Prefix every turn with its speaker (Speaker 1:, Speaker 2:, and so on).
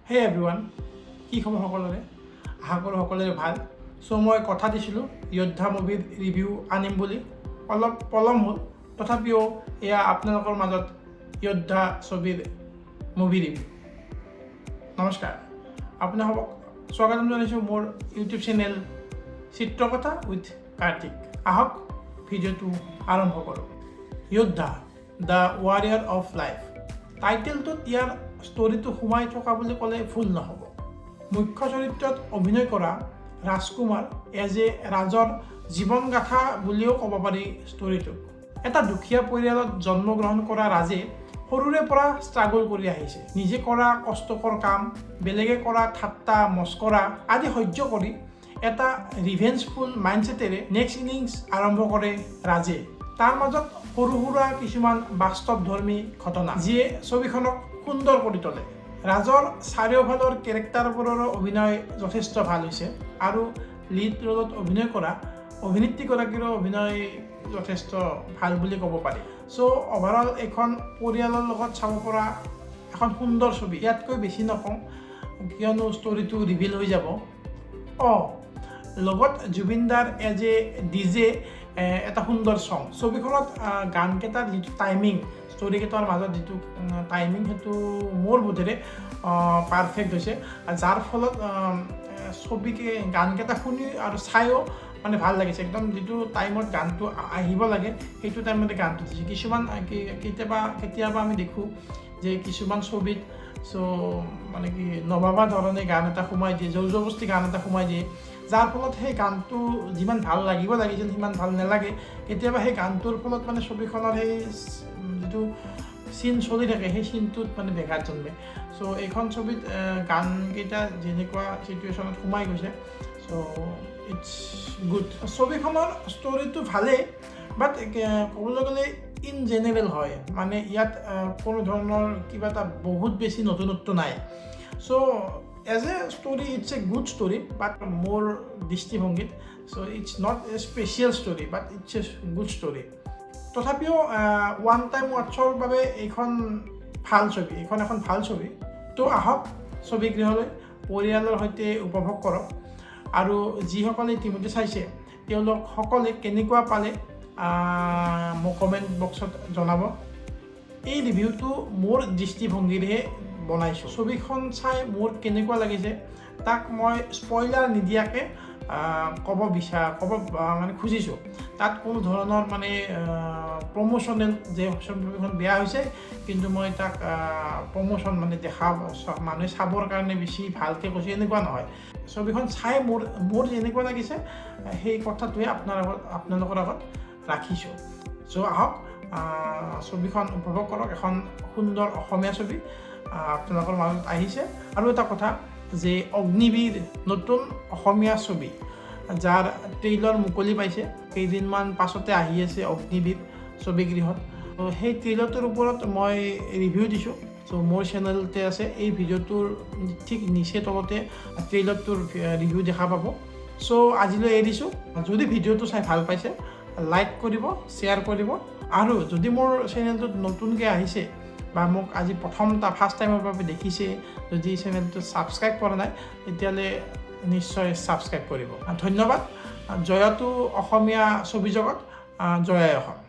Speaker 1: Hey everyone, কি খবৰ সকলোৰে আশা কৰোঁ সকলোৰে ভাল মই কথা দিছিলোঁ যোদ্ধা মুভিৰ ৰিভিউ আনিম বুলি অলপ পলম হ'ল তথাপিও এয়া আপোনালোকৰ মাজত যোদ্ধা ছবিৰ মুভি ৰিভিউ নমস্কাৰ আপোনালোকক স্বাগতম জনাইছোঁ মোৰ ইউটিউব চেনেল চিত্ৰকথা উইথ কাৰ্তিক আহক ভিডিঅ'টো আৰম্ভ কৰোঁ যোদ্ধা দ্য ৱাৰিয়াৰ অফ লাইফ টাইটেলটোত ইয়াৰ ষ্টৰিটো সোমাই থকা বুলি ক'লে ভুল নহ'ব মুখ্য চৰিত্ৰত অভিনয় কৰা ৰাজকুমাৰ এজ এ ৰাজৰ জীৱনগাথা বুলিও ক'ব পাৰি ষ্টৰিটো এটা দুখীয়া পৰিয়ালত জন্মগ্ৰহণ কৰা ৰাজে সৰুৰে পৰা ষ্ট্ৰাগল কৰি আহিছে নিজে কৰা কষ্টকৰ কাম বেলেগে কৰা ঠাট্টা মস্কৰা আদি সহ্য কৰি এটা ৰিভেঞ্জফুল মাইণ্ডছেটেৰে নেক্সট ইনিংছ আৰম্ভ কৰে ৰাজে তাৰ মাজত সৰু সুৰা কিছুমান বাস্তৱধৰ্মী ঘটনা যিয়ে ছবিখনক সুন্দৰ কৰি তোলে ৰাজৰ চাৰিওফালৰ কেৰেক্টাৰবোৰৰ অভিনয় যথেষ্ট ভাল হৈছে আৰু লিড ৰোলত অভিনয় কৰা অভিনেত্ৰীগৰাকীৰো অভিনয় যথেষ্ট ভাল বুলি ক'ব পাৰি অভাৰঅল এখন পৰিয়ালৰ লগত চাব পৰা এখন সুন্দৰ ছবি ইয়াতকৈ বেছি নকওঁ কিয়নো ষ্টৰিটো ৰিভিল হৈ যাব লগত জুবিনদাৰ এজ এ ডিজে এটা সুন্দৰ চং ছবিখনত গানকেইটাৰ যিটো টাইমিং ষ্টৰিকেইটাৰ মাজত যিটো টাইমিং সেইটো মোৰ বোধেৰে পাৰফেক্ট হৈছে যাৰ ফলত ছবিকে গানকেইটা শুনি আৰু চাইও মানে ভাল লাগিছে একদম যিটো টাইমত গানটো আহিব লাগে সেইটো টাইমতে গানটো দিছে কিছুমান কেতিয়াবা আমি দেখোঁ যে কিছুমান ছবিত মানে কি নভবা ধৰণে গান এটা সোমাই দিয়ে জোৰ জবৰদস্তি গান এটা সোমাই দিয়ে যাৰ ফলত সেই গানটো যিমান ভাল লাগিব লাগিছিল সিমান ভাল নালাগে কেতিয়াবা সেই গানটোৰ ফলত মানে ছবিখনৰ সেই যিটো চিন চলি থাকে সেই চিনটোত মানে বেঘাত জন্মে এইখন ছবিত গানকেইটা যেনেকুৱা চিটুৱেশ্যনত সোমাই গৈছে ইটছ গুড ছবিখনৰ ষ্টৰিটো ভালেই বাট ক'বলৈ গ'লে ইন জেনেৰেল হয় মানে ইয়াত কোনো ধৰণৰ কিবা এটা বহুত বেছি নতুনত্ব নাই as a story it's a good story but মোৰ দৃষ্টিভংগীত it's not a special story but it's a good story তথাপিও ওৱান টাইম ৱাটছৰ বাবে এইখন এখন ভাল ছবি আহক ছবিগৃহলৈ পৰিয়ালৰ সৈতে উপভোগ কৰক আৰু যিসকলে ইতিমধ্যে চাইছে তেওঁলোক সকলে কেনেকুৱা পালে মোক কমেণ্ট বক্সত জনাব এই ৰিভিউটো মোৰ দৃষ্টিভংগীৰেহে বনাইছোঁ ছবিখন চাই মোৰ কেনেকুৱা লাগিছে তাক মই স্পইলাৰ নিদিয়াকৈ ক'ব মানে খুজিছোঁ তাত কোনো ধৰণৰ মানে প্ৰমোশ্যনেল যে ছবিখন বেয়া হৈছে কিন্তু মই তাক প্ৰমোশ্যন মানে মানুহে চাবৰ কাৰণে বেছি ভালকৈ কৈছোঁ এনেকুৱা নহয় ছবিখন চাই মোৰ যেনেকুৱা লাগিছে সেই কথাটোৱে আপোনালোকৰ আগত ৰাখিছোঁ আহক ছবিখন উপভোগ কৰক এখন সুন্দৰ অসমীয়া ছবি আপোনালোকৰ মাজত আহিছে আৰু এটা কথা যে অগ্নিবীৰ নতুন অসমীয়া ছবি যাৰ ট্ৰেইলাৰ মুকলি পাইছে কেইদিনমান পাছতে আহি আছে অগ্নিবীৰ ছবিগৃহত সেই ট্ৰেইলাৰটোৰ ওপৰত মই ৰিভিউ দিছোঁ মোৰ চেনেলতে আছে এই ভিডিঅ'টোৰ ঠিক নিচে তলতে ট্ৰেইলাৰটোৰ ৰিভিউ দেখা পাব আজিলৈ এৰিছোঁ যদি ভিডিঅ'টো চাই ভাল পাইছে লাইক কৰিব শ্বেয়াৰ কৰিব আৰু যদি মোৰ চেনেলটোত নতুনকৈ আহিছে বা মোক আজি ফাৰ্ষ্ট টাইমৰ বাবে দেখিছে যদি চেনেলটো ছাবস্ক্ৰাইব কৰা নাই তেতিয়াহ'লে নিশ্চয় ছাবস্ক্ৰাইব কৰিব ধন্যবাদ জয়তো অসমীয়া ছবি জগত জয়াই অসম